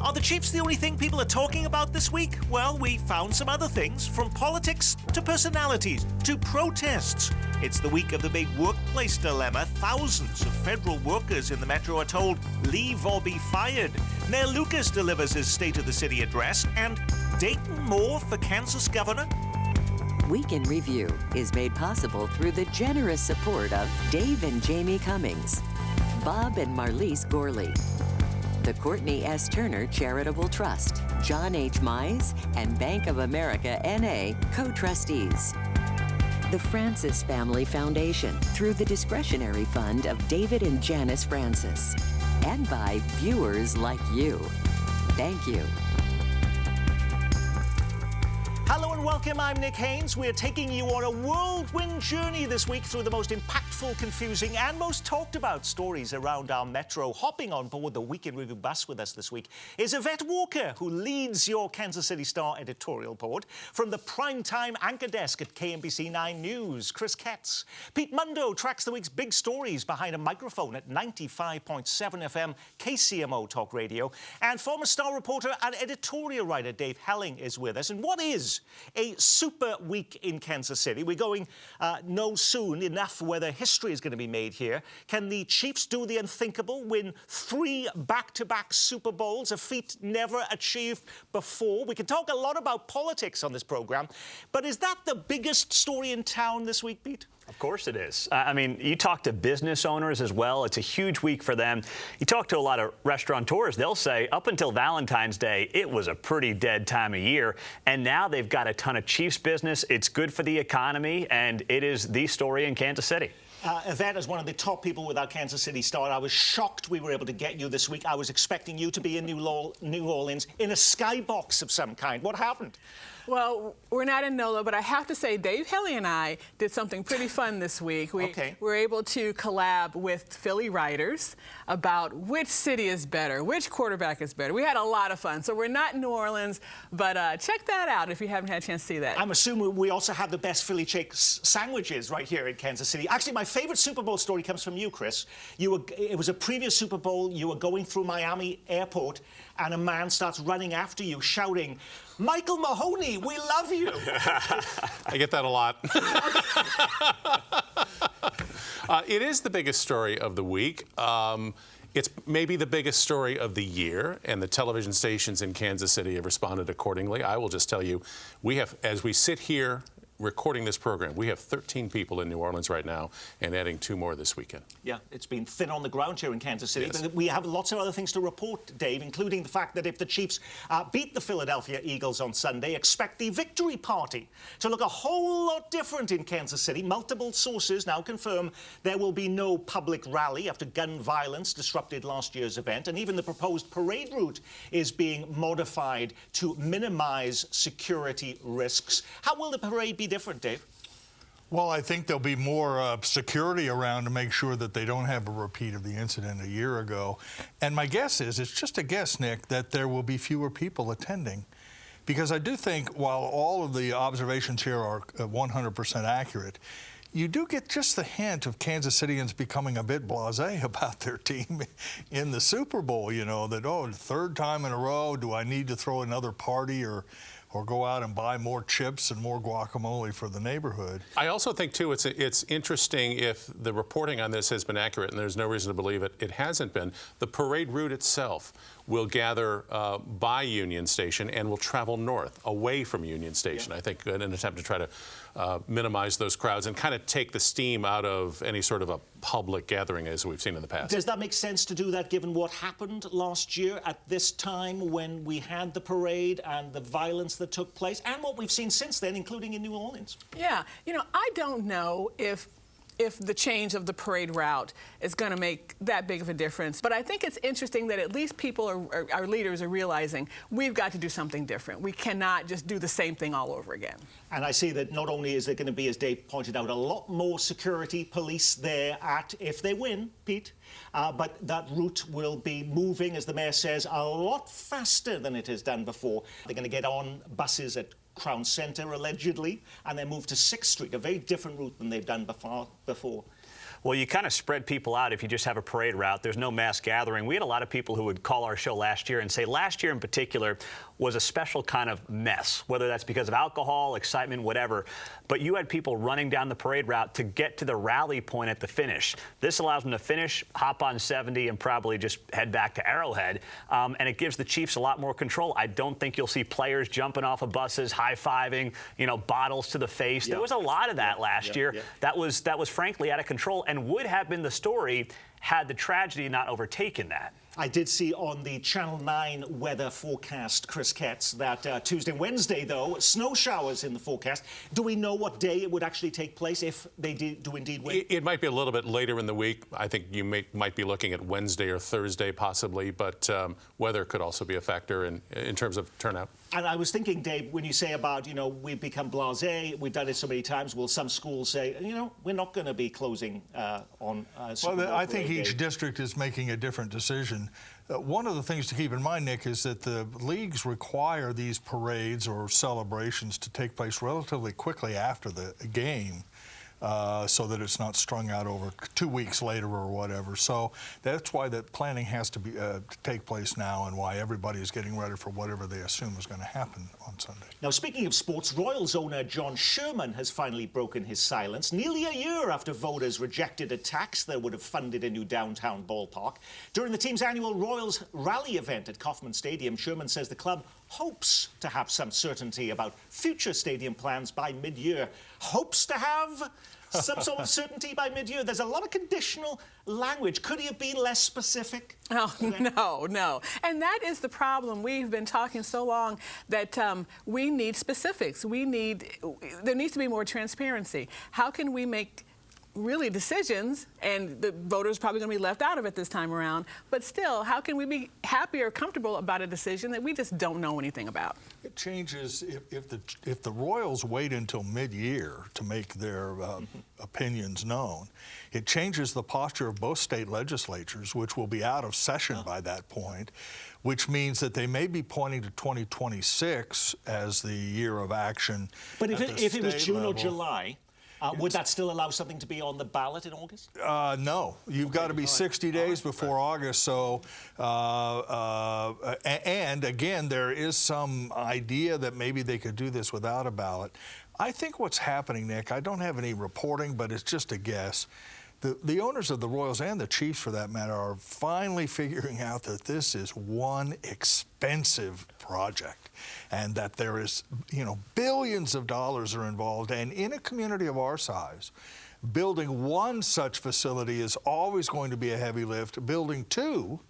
Are the Chiefs the only thing people are talking about this week? Well, we found some other things, from politics to personalities to protests. It's the week of the big workplace dilemma. Thousands of federal workers in the metro are told, leave or be fired. Mayor Lucas delivers his State of the City address, and Dayton Moore for Kansas governor? Week in Review is made possible through the generous support of Dave and Jamie Cummings, Bob and Marlise Gorley, the Courtney S. Turner Charitable Trust, John H. Mize, and Bank of America N.A. co-trustees. The Francis Family Foundation through the discretionary fund of David and Janice Francis. And by viewers like you. Thank you. Hello and welcome, I'm Nick Haynes. We're taking you on a whirlwind journey this week through the most impactful, confusing and most talked about stories around our metro. Hopping on board the Week in Review bus with us this week is Yvette Walker, who leads your Kansas City Star editorial board. From the primetime anchor desk at KMBC 9 News, Chris Katz. Pete Mundo tracks the week's big stories behind a microphone at 95.7 FM KCMO Talk Radio. And former Star reporter and editorial writer Dave Helling is with us. And what is a super week in Kansas City? We're going know soon enough whether history is going to be made here. Can the Chiefs do the unthinkable, win 3 back-to-back Super Bowls, a feat never achieved before? We can talk a lot about politics on this program, but is that the biggest story in town this week, Pete? Of course it is. I mean, you talk to business owners as well. It's a huge week for them. You talk to a lot of restaurateurs. They'll say up until Valentine's Day, it was a pretty dead time of year. And now they've got a ton of Chiefs business. It's good for the economy, and it is the story in Kansas City. Yvette is one of the top people with our Kansas City Star. I was shocked we were able to get you this week. I was expecting you to be in New Orleans in a skybox of some kind. What happened? Well, we're not in NOLA, but I have to say Dave Helling and I did something pretty fun this week. We were able to collab with Philly writers about which city is better, which quarterback is better. We had a lot of fun. So we're not in New Orleans, but check that out if you haven't had a chance to see that. I'm assuming we also have the best Philly shake sandwiches right here in Kansas City. Actually, my favorite Super Bowl story comes from you, Chris. It was a previous Super Bowl. You were going through Miami Airport, and a man starts running after you, shouting, "Michael Mahoney, we love you." I get that a lot. It is the biggest story of the week. It's maybe the biggest story of the year, and the television stations in Kansas City have responded accordingly. I will just tell you, we have, as we sit here recording this program, we have 13 people in New Orleans right now and adding 2 more this weekend. Yeah, it's been thin on the ground here in Kansas City. Yes. But we have lots of other things to report, Dave, including the fact that if the Chiefs beat the Philadelphia Eagles on Sunday, expect the victory party to look a whole lot different in Kansas City. Multiple sources now confirm there will be no public rally after gun violence disrupted last year's event, and even the proposed parade route is being modified to minimize security risks. How will the parade be different, Dave? Well, I think there'll be more security around to make sure that they don't have a repeat of the incident a year ago. And my guess is, it's just a guess, Nick, that there will be fewer people attending. Because I do think while all of the observations here are 100% accurate, you do get just the hint of Kansas Cityans becoming a bit blasé about their team in the Super Bowl, you know, that, oh, 3rd time in a row, do I need to throw another party or go out and buy more chips and more guacamole for the neighborhood? I also think, too, it's interesting if the reporting on this has been accurate, and there's no reason to believe it hasn't been. The parade route itself will gather by Union Station and will travel north, away from Union Station, I think, in an attempt to try to minimize those crowds and kind of take the steam out of any sort of a public gathering as we've seen in the past. Does that make sense to do that given what happened last year at this time when we had the parade and the violence that took place and what we've seen since then, including in New Orleans? Yeah, you know, I don't know if the change of the parade route is going to make that big of a difference. But I think it's interesting that at least people, our leaders, are realizing we've got to do something different. We cannot just do the same thing all over again. And I see that not only is there going to be, as Dave pointed out, a lot more security police there if they win, Pete, but that route will be moving, as the mayor says, a lot faster than it has done before. They're going to get on buses at Crown Center, allegedly, and then move to 6th Street, a very different route than they've done before. Well, you kind of spread people out if you just have a parade route. There's no mass gathering. We had a lot of people who would call our show last year and say last year in particular was a special kind of mess, whether that's because of alcohol, excitement, whatever. But you had people running down the parade route to get to the rally point at the finish. This allows them to finish, hop on 70, and probably just head back to Arrowhead. And it gives the Chiefs a lot more control. I don't think you'll see players jumping off of buses, high-fiving, bottles to the face. There was a lot of that last year. That was frankly out of control and would have been the story had the tragedy not overtaken that. I did see on the Channel 9 weather forecast, Chris Ketz, that Tuesday and Wednesday, though, snow showers in the forecast. Do we know what day it would actually take place if they do indeed win? It might be a little bit later in the week. I think you might be looking at Wednesday or Thursday possibly, but weather could also be a factor in terms of turnout. And I was thinking, Dave, when you say about, we've become blasé, we've done it so many times, will some schools say, we're not going to be closing on Well, I think each district is making a different decision. One of the things to keep in mind, Nick, is that the leagues require these parades or celebrations to take place relatively quickly after the game. So that it's not strung out over 2 weeks later or whatever. So that's why that planning has to be to take place now, and why everybody is getting ready for whatever they assume is going to happen on Sunday. Now, speaking of sports, Royals owner John Sherman has finally broken his silence nearly a year after voters rejected a tax that would have funded a new downtown ballpark. During the team's annual Royals rally event at Kauffman Stadium, Sherman says the club hopes to have some certainty about future stadium plans by mid-year. Hopes to have some sort of certainty by mid-year. There's a lot of conditional language. Could he have been less specific? Oh, no. And that is the problem. We've been talking so long that we need specifics. There needs to be more transparency. How can we make really decisions, and the voters are probably going to be left out of it this time around, but still, how can we be happy or comfortable about a decision that we just don't know anything about? It changes if the Royals wait until mid-year to make their opinions known. It changes the posture of both state legislatures, which will be out of session by that point, which means that they may be pointing to 2026 as the year of action. But if it was June or July, would that still allow something to be on the ballot in August? No. You've got to be 60 days before August. So, and again, there is some idea that maybe they could do this without a ballot. I think what's happening, Nick, I don't have any reporting, but it's just a guess. The owners of the Royals and the Chiefs, for that matter, are finally figuring out that this is one expensive project, and that there is, billions of dollars are involved. And in a community of our size, building one such facility is always going to be a heavy lift. Building two,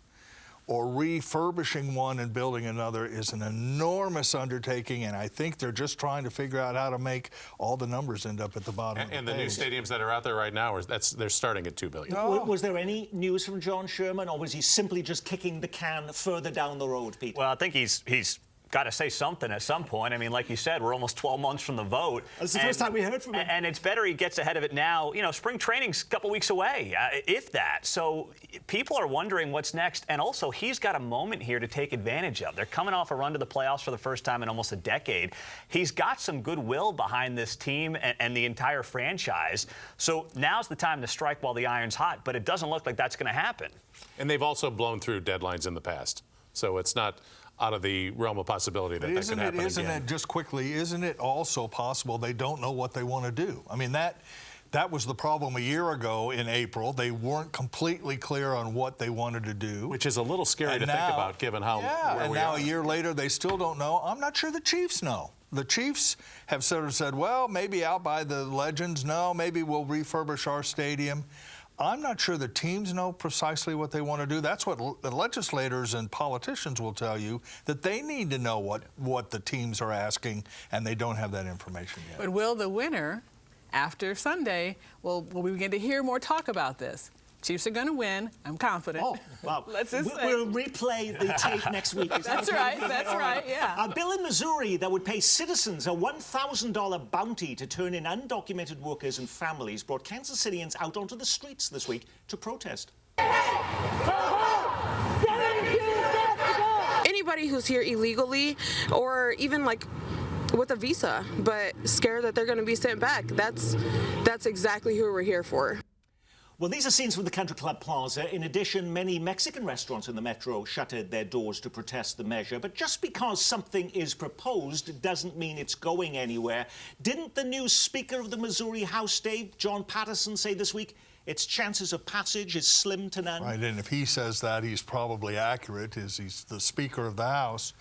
or refurbishing one and building another, is an enormous undertaking, and I think they're just trying to figure out how to make all the numbers end up at the bottom of the page. And the new stadiums that are out there right now, they're starting at $2 billion. No. Was there any news from John Sherman, or was he simply just kicking the can further down the road, Pete? Well, I think he's got to say something at some point. I mean, like you said, we're almost 12 months from the vote. That's the first time we heard from him. And it's better he gets ahead of it now. Spring training's a couple weeks away, if that. So people are wondering what's next. And also, he's got a moment here to take advantage of. They're coming off a run to the playoffs for the first time in almost a decade. He's got some goodwill behind this team and the entire franchise. So now's the time to strike while the iron's hot. But it doesn't look like that's going to happen. And they've also blown through deadlines in the past. So it's not out of the realm of possibility that could happen again. Isn't it also possible they don't know what they want to do? I mean, that was the problem a year ago in April. They weren't completely clear on what they wanted to do. Which is a little scary to think about, given how where we now are. A year later, they still don't know. I'm not sure the Chiefs know. The Chiefs have sort of said, well, maybe out by the Legends, no, maybe we'll refurbish our stadium. I'm not sure the teams know precisely what they want to do. That's what the legislators and politicians will tell you, that they need to know what the teams are asking, and they don't have that information yet. But will the winner, after Sunday, will we begin to hear more talk about this? Chiefs are going to win. I'm confident. Oh, wow. We'll replay the tape next week. That's right, yeah. A bill in Missouri that would pay citizens a $1,000 bounty to turn in undocumented workers and families brought Kansas Cityans out onto the streets this week to protest. Anybody who's here illegally, or even with a visa, but scared that they're going to be sent back, that's exactly who we're here for. Well, these are scenes from the Country Club Plaza. In addition, many Mexican restaurants in the metro shuttered their doors to protest the measure. But just because something is proposed doesn't mean it's going anywhere. Didn't the new Speaker of the Missouri House, Dave, John Patterson, say this week its chances of passage is slim to none? Right, and if he says that, he's probably accurate, as he's the Speaker of the House.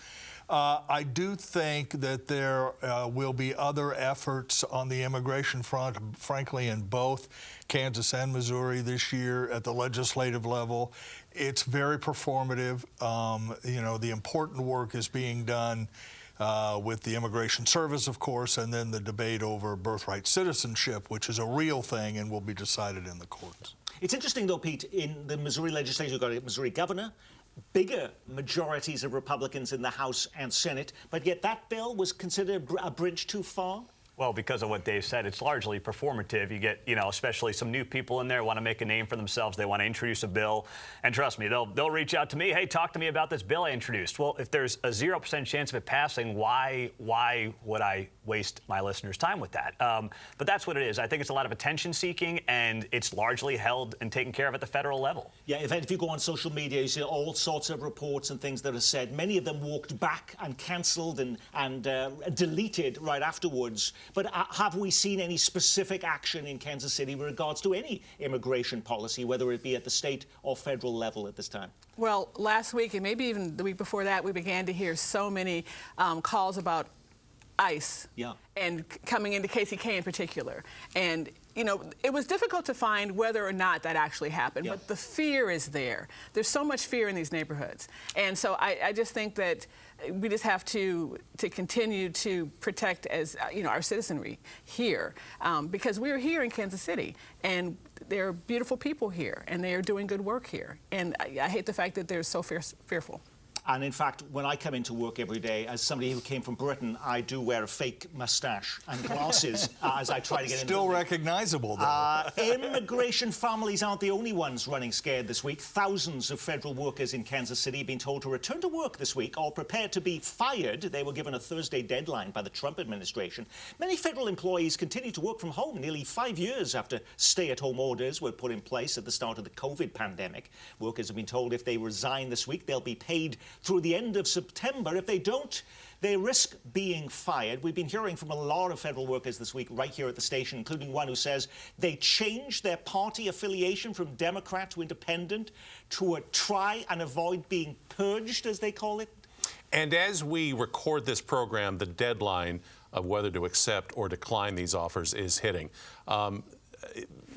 I do think that there will be other efforts on the immigration front, frankly, in both Kansas and Missouri this year at the legislative level. It's very performative. You know, the important work is being done with the Immigration Service, of course, and then the debate over birthright citizenship, which is a real thing and will be decided in the courts. It's interesting, though, Pete, in the Missouri legislature, you've got a Missouri governor, bigger majorities of Republicans in the House and Senate, but yet that bill was considered a bridge too far? Well, because of what Dave said, it's largely performative. You get, you know, especially some new people in there want to make a name for themselves. They want to introduce a bill. And trust me, they'll reach out to me. Hey, talk to me about this bill I introduced. Well, if there's a 0% chance of it passing, why would I waste my listeners' time with that? But that's what it is. I think it's a lot of attention seeking, and it's largely held and taken care of at the federal level. Yeah, in fact, if you go on social media, you see all sorts of reports and things that are said. Many of them walked back and cancelled and deleted right afterwards. But have we seen any specific action in Kansas City with regards to any immigration policy, whether it be at the state or federal level at this time? Well, last week and maybe even the week before that, we began to hear so many calls about ICE and coming into KCK in particular. And, you know, it was difficult to find whether or not that actually happened, but the fear is there. There's so much fear in these neighborhoods. And so I just think that we just have to continue to protect, as you know, our citizenry here, because we're here in Kansas City, and there are beautiful people here, and they are doing good work here. And I hate the fact that they're so fearful. And in fact, when I come into work every day, as somebody who came from Britain, I do wear a fake mustache and glasses as I try to get in. Still recognizable, though. Immigration families aren't the only ones running scared this week. Thousands of federal workers in Kansas City have been told to return to work this week or prepare to be fired. They were given a Thursday deadline by the Trump administration. Many federal employees continue to work from home nearly 5 years after stay-at-home orders were put in place at the start of the COVID pandemic. Workers have been told if they resign this week, they'll be paid through the end of September. If they don't, they risk being fired. We've been hearing from a lot of federal workers this week right here at the station, including one who says they changed their party affiliation from Democrat to Independent to try and avoid being purged, as they call it. And as we record this program, the deadline of whether to accept or decline these offers is hitting.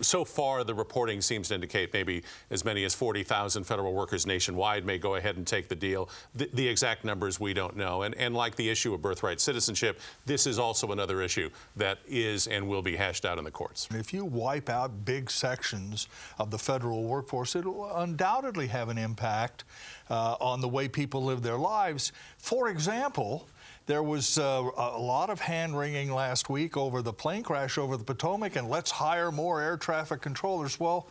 So far, the reporting seems to indicate maybe as many as 40,000 federal workers nationwide may go ahead and take the deal. The exact numbers we don't know. And like the issue of birthright citizenship, this is also another issue that is and will be hashed out in the courts. If you wipe out big sections of the federal workforce, it will undoubtedly have an impact on the way people live their lives. For example, there was a lot of hand-wringing last week over the plane crash over the Potomac, and let's hire more air traffic controllers. Well,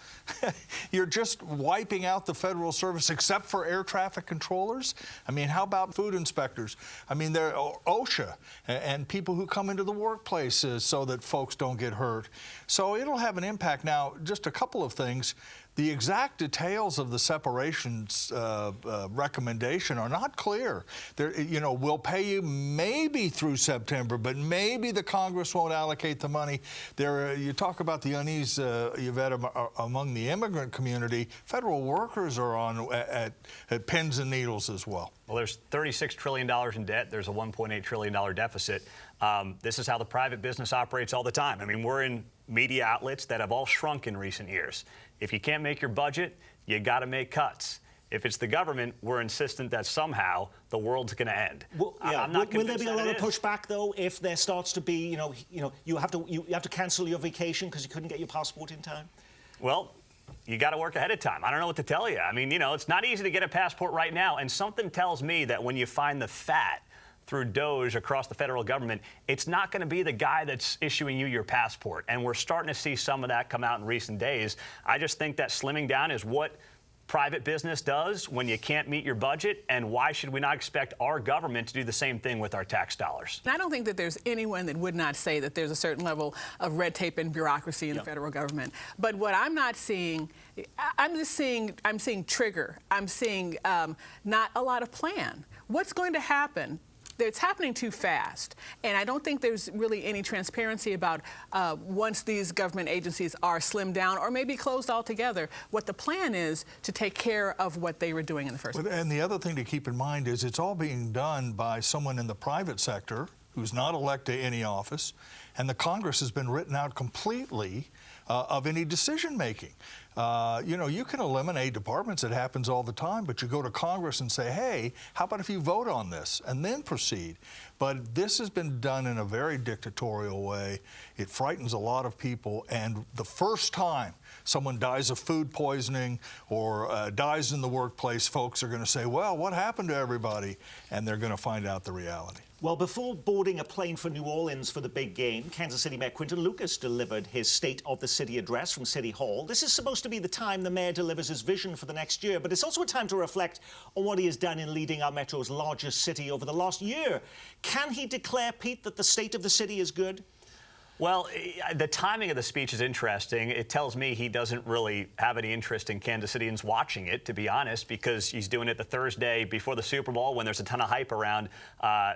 you're just wiping out the federal service except for air traffic controllers? I mean, how about food inspectors? I mean, they're OSHA and people who come into the workplace so that folks don't get hurt. So it'll have an impact. Now, just a couple of things. The exact details of the separations recommendation are not clear. You know, we'll pay you maybe through September, but maybe the Congress won't allocate the money. You talk about the unease, Yvette, among the immigrant community. Federal workers are on at pins and needles as well. Well, there's $36 trillion in debt. There's a $1.8 trillion deficit. This is how the private business operates all the time. I mean, we're in media outlets that have all shrunk in recent years. If you can't make your budget, you got to make cuts. If it's the government, we're insistent that somehow the world's going to end. Well, yeah. Will there be a lot of pushback though if there starts to be, you have to cancel your vacation because you couldn't get your passport in time? Well, you got to work ahead of time. I don't know what to tell you. I mean, it's not easy to get a passport right now, and something tells me that when you find the fat through DOJ across the federal government, it's not going to be the guy that's issuing you your passport. And we're starting to see some of that come out in recent days. I just think that slimming down is what private business does when you can't meet your budget, and why should we not expect our government to do the same thing with our tax dollars? And I don't think that there's anyone that would not say that there's a certain level of red tape and bureaucracy in the federal government. But what I'm not seeing, I'm seeing trigger. I'm seeing not a lot of plan. What's going to happen? It's happening too fast, and I don't think there's really any transparency about once these government agencies are slimmed down or maybe closed altogether, what the plan is to take care of what they were doing in the first place. And the other thing to keep in mind is it's all being done by someone in the private sector who's not elected to any office, and the Congress has been written out completely of any decision making. You know, you can eliminate departments. It happens all the time, but you go to Congress and say, hey, how about if you vote on this and then proceed? But this has been done in a very dictatorial way. It frightens a lot of people, and the first time someone dies of food poisoning or dies in the workplace, folks are going to say, well, what happened to everybody? And they're going to find out the reality. Well, before boarding a plane for New Orleans for the big game, Kansas City Mayor Quinton Lucas delivered his State of the City address from City Hall. This is supposed to be the time the mayor delivers his vision for the next year, but it's also a time to reflect on what he has done in leading our metro's largest city over the last year. Can he declare, Pete, that the state of the city is good? Well, the timing of the speech is interesting. It tells me he doesn't really have any interest in Kansas Cityans watching it, to be honest, because he's doing it the Thursday before the Super Bowl when there's a ton of hype around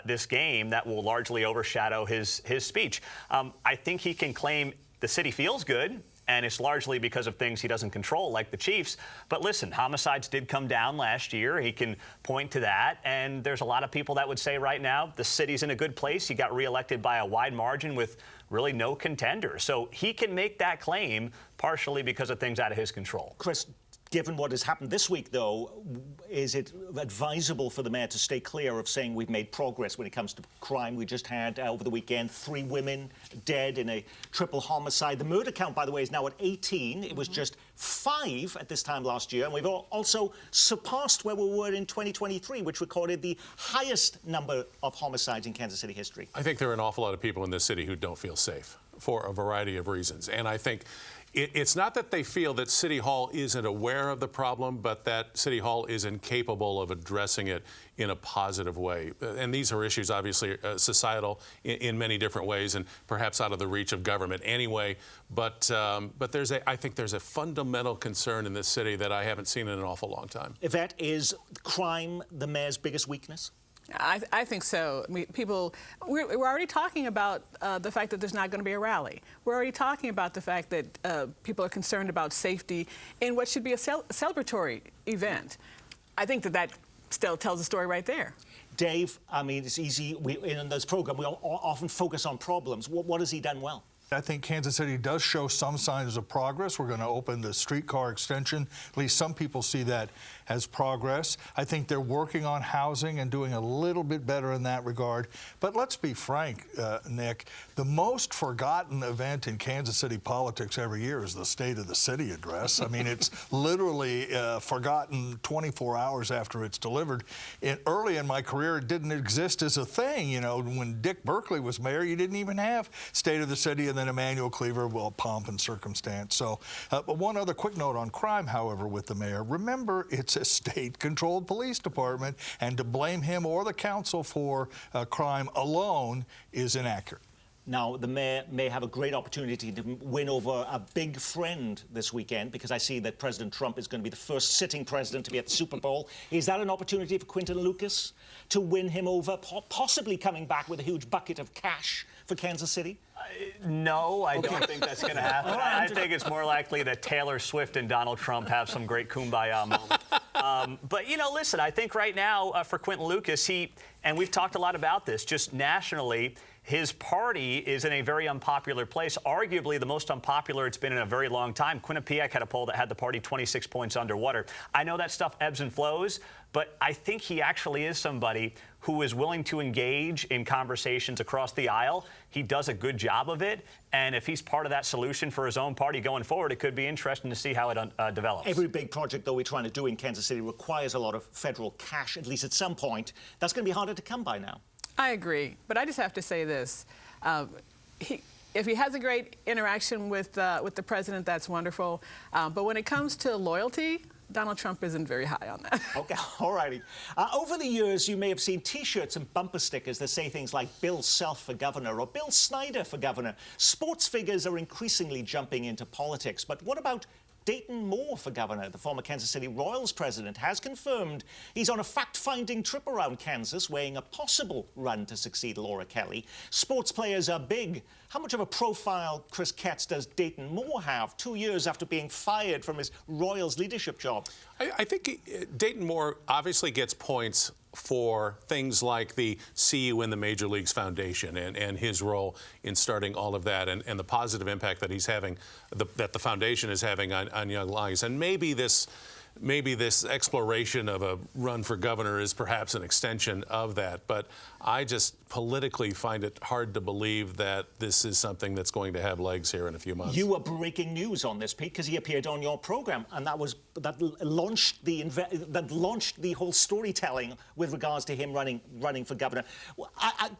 this game that will largely overshadow his speech. I think he can claim the city feels good, and it's largely because of things he doesn't control, like the Chiefs. But listen, homicides did come down last year. He can point to that, and there's a lot of people that would say right now the city's in a good place. He got reelected by a wide margin with really no contender. So he can make that claim partially because of things out of his control. Chris, given what has happened this week, though, is it advisable for the mayor to stay clear of saying we've made progress when it comes to crime? We just had, over the weekend, 3 women dead in a triple homicide. The murder count, by the way, is now at 18. It was just 5 at this time last year. And we've also surpassed where we were in 2023, which recorded the highest number of homicides in Kansas City history. I think there are an awful lot of people in this city who don't feel safe for a variety of reasons. And I think it's not that they feel that City Hall isn't aware of the problem, but that City Hall is incapable of addressing it in a positive way. And these are issues, obviously, societal in many different ways, and perhaps out of the reach of government anyway. But I think there's a fundamental concern in this city that I haven't seen in an awful long time. Yvette, is crime the mayor's biggest weakness? I think so. I mean, we're already talking about the fact that there's not going to be a rally. We're already talking about the fact that people are concerned about safety in what should be a celebratory event. I think that still tells the story right there. Dave, I mean, it's easy. In this program, we often focus on problems. What has he done well? I think Kansas City does show some signs of progress. We're going to open the streetcar extension. At least some people see that as progress. I think they're working on housing and doing a little bit better in that regard. But let's be frank, Nick, the most forgotten event in Kansas City politics every year is the State of the City address. I mean, it's literally forgotten 24 hours after it's delivered. Early in my career, it didn't exist as a thing. You know, when Dick Berkeley was mayor, you didn't even have State of the City, and then Emanuel Cleaver, well, pomp and circumstance. So, but one other quick note on crime, however, with the mayor. Remember, it's a state-controlled police department, and to blame him or the council for crime alone is inaccurate. Now, the mayor may have a great opportunity to win over a big friend this weekend, because I see that President Trump is going to be the first sitting president to be at the Super Bowl. Is that an opportunity for Quinton Lucas to win him over, possibly coming back with a huge bucket of cash for Kansas City? No, I don't think that's going to happen. I think it's more likely that Taylor Swift and Donald Trump have some great kumbaya moment. But, you know, listen, I think right now for Quinton Lucas, and we've talked a lot about this, just nationally, his party is in a very unpopular place, arguably the most unpopular it's been in a very long time. Quinnipiac had a poll that had the party 26 points underwater. I know that stuff ebbs and flows, but I think he actually is somebody who is willing to engage in conversations across the aisle. He does a good job of it, and if he's part of that solution for his own party going forward, it could be interesting to see how it develops. Every big project, though, we're trying to do in Kansas City requires a lot of federal cash, at least at some point. That's going to be harder to come by now. I agree, but I just have to say this. If he has a great interaction with the president, that's wonderful. But when it comes to loyalty, Donald Trump isn't very high on that. Okay, all righty. Over the years, you may have seen T-shirts and bumper stickers that say things like Bill Self for governor or Bill Snyder for governor. Sports figures are increasingly jumping into politics, but what about Dayton Moore for governor? The former Kansas City Royals president has confirmed he's on a fact-finding trip around Kansas, weighing a possible run to succeed Laura Kelly. Sports players are big. How much of a profile, Chris Ketz, does Dayton Moore have 2 years after being fired from his Royals leadership job? I think Dayton Moore obviously gets points for things like the See You in the Major Leagues Foundation and his role in starting all of that and the positive impact that he's having, that the foundation is having on young lives. And maybe this exploration of a run for governor is perhaps an extension of that. But I just politically find it hard to believe that this is something that's going to have legs here in a few months. You were breaking news on this, Pete, because he appeared on your program, and that launched the whole storytelling with regards to him running for governor. Well,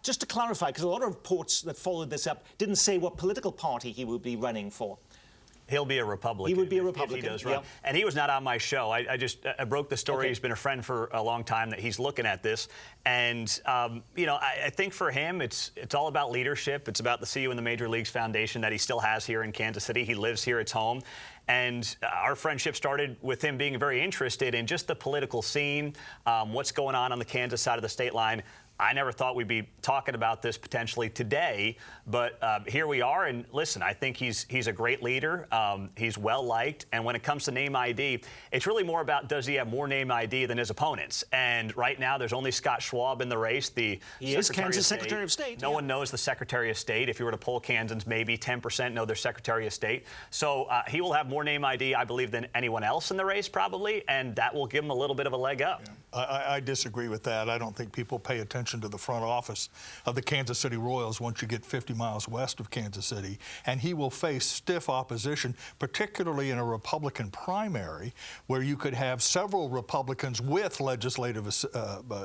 just to clarify, because a lot of reports that followed this up didn't say what political party he would be running for. He'll be a Republican. He would be a Republican. If he does run. Yep. And he was not on my show. I broke the story. Okay. He's been a friend for a long time that he's looking at this. And, I think for him, it's all about leadership. It's about the See You in the Major Leagues Foundation that he still has here in Kansas City. He lives here. It's home. And our friendship started with him being very interested in just the political scene, what's going on the Kansas side of the state line. I never thought we'd be talking about this potentially today, but here we are. And listen, I think he's a great leader. He's well liked. And when it comes to name ID, it's really more about does he have more name ID than his opponents? And right now, there's only Scott Schwab in the race. He is Kansas Secretary of State. No one knows the Secretary of State. If you were to poll Kansans, maybe 10% know their Secretary of State. So he will have more name ID, I believe, than anyone else in the race probably, and that will give him a little bit of a leg up. Yeah. I disagree with that. I don't think people pay attention to the front office of the Kansas City Royals once you get 50 miles west of Kansas City, and he will face stiff opposition, particularly in a Republican primary where you could have several Republicans with legislative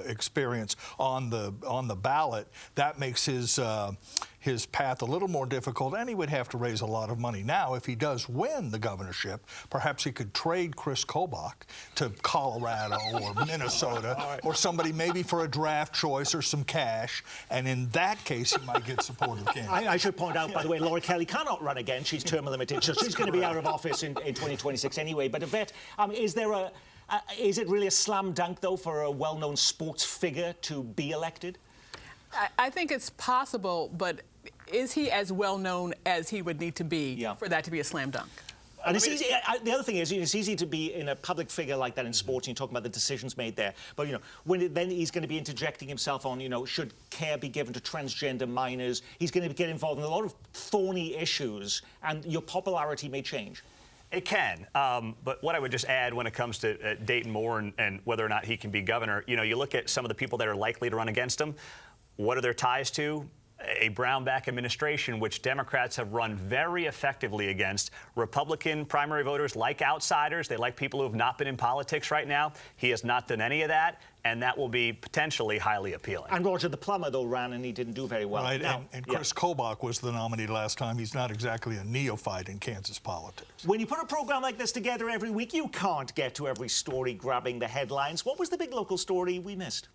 experience on the ballot. That makes his path a little more difficult, and he would have to raise a lot of money. Now, if he does win the governorship, perhaps he could trade Chris Kobach to Colorado or Minnesota or somebody maybe for a draft choice or some cash, and in that case, he might get support of Kansas. I should point out, by the way, Laura Kelly cannot run again. She's term limited, so she's going to be out of office in 2026 anyway. But Yvette, is it really a slam dunk, though, for a well-known sports figure to be elected? I think it's possible, but is he as well known as he would need to be for that to be a slam dunk? And it's easy. The other thing is, it's easy to be in a public figure like that in sports. And you're talking about the decisions made there, but then he's going to be interjecting himself on, should care be given to transgender minors? He's going to get involved in a lot of thorny issues, and your popularity may change. It can, but what I would just add when it comes to Dayton Moore and whether or not he can be governor, you look at some of the people that are likely to run against him. What are their ties to? A Brownback administration, which Democrats have run very effectively against. Republican primary voters like outsiders. They like people who have not been in politics right now. He has not done any of that, and that will be potentially highly appealing. And Roger the Plumber, though, ran, and he didn't do very well. Right, and Chris Kobach was the nominee last time. He's not exactly a neophyte in Kansas politics. When you put a program like this together every week, you can't get to every story grabbing the headlines. What was the big local story we missed?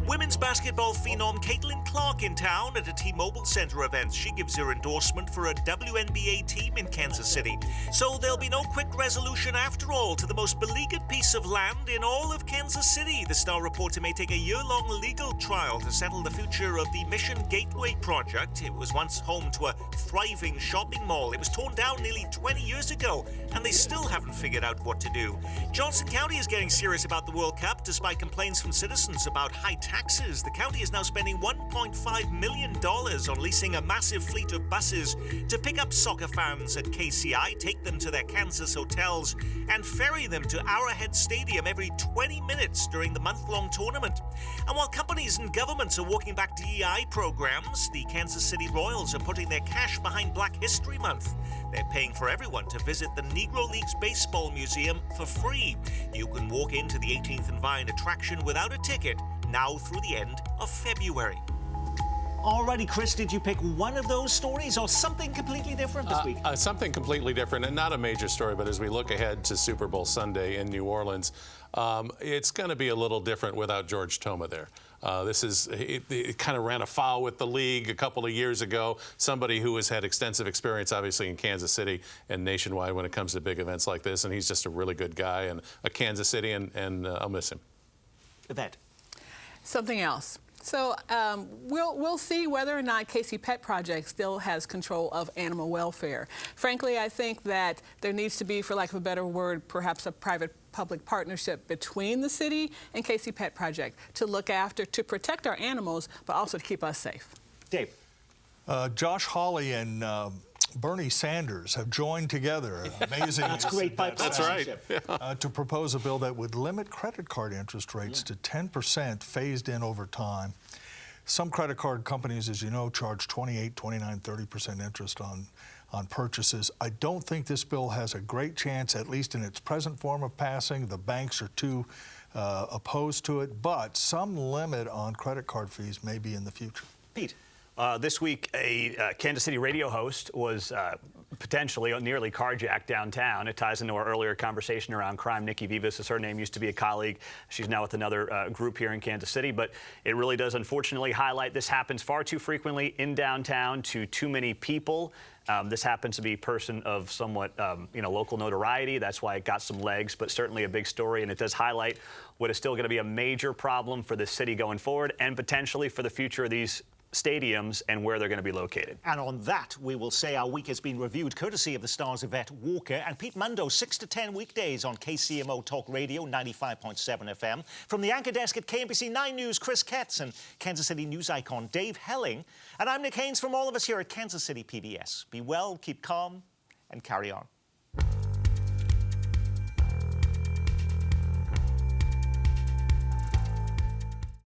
Women's basketball phenom Caitlin Clark in town at a T-Mobile Center event. She gives her endorsement for a WNBA team in Kansas City. So there'll be no quick resolution after all to the most beleaguered piece of land in all of Kansas City. The Star reporter may take a year-long legal trial to settle the future of the Mission Gateway project. It was once home to a thriving shopping mall. It was torn down nearly 20 years ago, and they still haven't figured out what to do. Johnson County is getting serious about the World Cup despite complaints from citizens about high taxes. The county is now spending $1.5 million on leasing a massive fleet of buses to pick up soccer fans at KCI, take them to their Kansas hotels, and ferry them to Arrowhead Stadium every 20 minutes during the month-long tournament. And while companies and governments are walking back DEI programs, the Kansas City Royals are putting their cash behind Black History Month. They're paying for everyone to visit the Negro Leagues Baseball Museum for free. You can walk into the 18th and Vine attraction without a ticket now through the end of February. Alrighty, Chris, did you pick one of those stories or something completely different this week? Something completely different, and not a major story, but as we look ahead to Super Bowl Sunday in New Orleans, it's going to be a little different without George Toma there. It kind of ran afoul with the league a couple of years ago. Somebody who has had extensive experience, obviously, in Kansas City and nationwide when it comes to big events like this, and he's just a really good guy and a Kansas City, and I'll miss him. Yvette. Something else. So we'll see whether or not KC Pet Project still has control of animal welfare. Frankly, I think that there needs to be, for lack of a better word, perhaps a private-public partnership between the city and KC Pet Project to look after, to protect our animals, but also to keep us safe. Dave. Josh Hawley and Bernie Sanders have joined together. Amazing. That's great bipartisanship. That's right. To propose a bill that would limit credit card interest rates to 10% phased in over time. Some credit card companies, as you know, charge 28, 29, 30% interest on purchases. I don't think this bill has a great chance, at least in its present form, of passing. The banks are too opposed to it, but some limit on credit card fees may be in the future. Pete. This week, a Kansas City radio host was potentially nearly carjacked downtown. It ties into our earlier conversation around crime. Nikki Vivas is her name, used to be a colleague. She's now with another group here in Kansas City. But it really does, unfortunately, highlight this happens far too frequently in downtown to too many people. This happens to be a person of somewhat, local notoriety. That's why it got some legs, but certainly a big story. And it does highlight what is still going to be a major problem for the city going forward and potentially for the future of these stadiums and where they're going to be located. And on that, we will say our week has been reviewed courtesy of the Star's Yvette Walker and Pete Mundo, 6 to 10 weekdays on KCMO Talk Radio, 95.7 FM. From the anchor desk at KMBC 9 News, Chris Katz and Kansas City news icon Dave Helling. And I'm Nick Haynes from all of us here at Kansas City PBS. Be well, keep calm, and carry on.